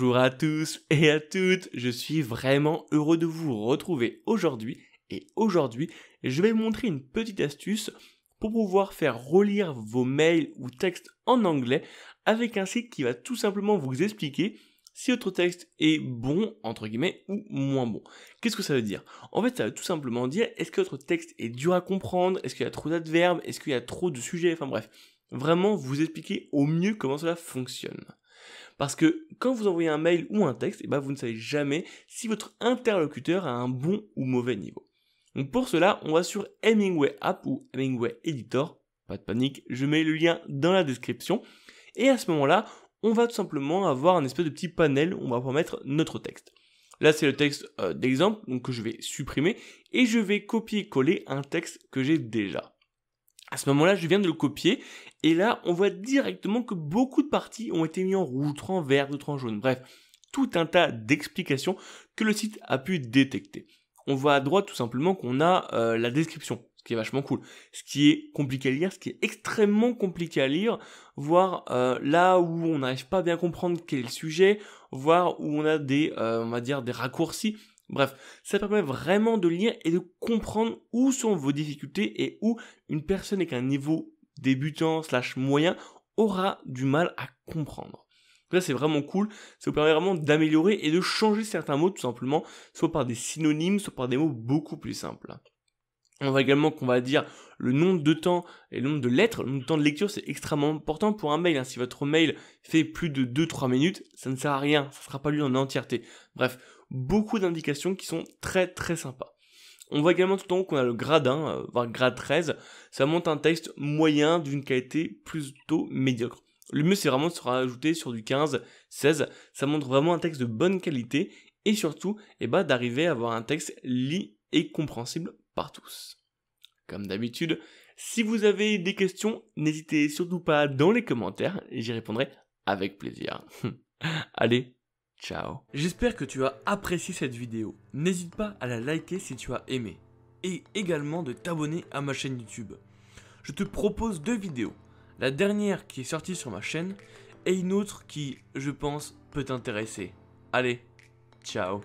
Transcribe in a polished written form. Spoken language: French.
Bonjour à tous et à toutes, je suis vraiment heureux de vous retrouver aujourd'hui. Et aujourd'hui, je vais vous montrer une petite astuce pour pouvoir faire relire vos mails ou textes en anglais avec un site qui va tout simplement vous expliquer si votre texte est bon, entre guillemets, ou moins bon. Qu'est-ce que ça veut dire? En fait, ça veut tout simplement dire, est-ce que votre texte est dur à comprendre? Est-ce qu'il y a trop d'adverbes? Est-ce qu'il y a trop de sujets? Enfin bref, vraiment vous expliquer au mieux comment cela fonctionne. Parce que quand vous envoyez un mail ou un texte, vous ne savez jamais si votre interlocuteur a un bon ou mauvais niveau. Donc pour cela, on va sur Hemingway App ou Hemingway Editor. Pas de panique, je mets le lien dans la description. Et à ce moment-là, on va tout simplement avoir un espèce de petit panel où on va pouvoir mettre notre texte. Là, c'est le texte d'exemple donc que je vais supprimer et je vais copier-coller un texte que j'ai déjà. À ce moment-là, je viens de le copier et là, on voit directement que beaucoup de parties ont été mises en rouge, d'autres en vert, d'autres en jaune. Bref, tout un tas d'explications que le site a pu détecter. On voit à droite tout simplement qu'on a la description, ce qui est vachement cool. Ce qui est compliqué à lire, ce qui est extrêmement compliqué à lire, voir là où on n'arrive pas à bien comprendre quel est le sujet, voir où on a on va dire des raccourcis. Bref, ça permet vraiment de lire et de comprendre où sont vos difficultés et où une personne avec un niveau débutant / moyen aura du mal à comprendre. Là, c'est vraiment cool, ça vous permet vraiment d'améliorer et de changer certains mots tout simplement, soit par des synonymes, soit par des mots beaucoup plus simples. On voit également qu'on va dire le nombre de temps et le nombre de lettres, le nombre de temps de lecture, c'est extrêmement important pour un mail. Si votre mail fait plus de 2-3 minutes, ça ne sert à rien, ça ne sera pas lu en entièreté. Bref, beaucoup d'indications qui sont très très sympas. On voit également tout en haut qu'on a le grade 1, voire grade 13, ça montre un texte moyen d'une qualité plutôt médiocre. Le mieux c'est vraiment de se rajouter sur du 15, 16, ça montre vraiment un texte de bonne qualité et surtout d'arriver à avoir un texte lit et compréhensible par tous. Comme d'habitude, si vous avez des questions, n'hésitez surtout pas dans les commentaires, j'y répondrai avec plaisir. Allez, ciao. J'espère que tu as apprécié cette vidéo. N'hésite pas à la liker si tu as aimé. Et également de t'abonner à ma chaîne YouTube. Je te propose 2 vidéos. La dernière qui est sortie sur ma chaîne et une autre qui, je pense, peut t'intéresser. Allez, ciao.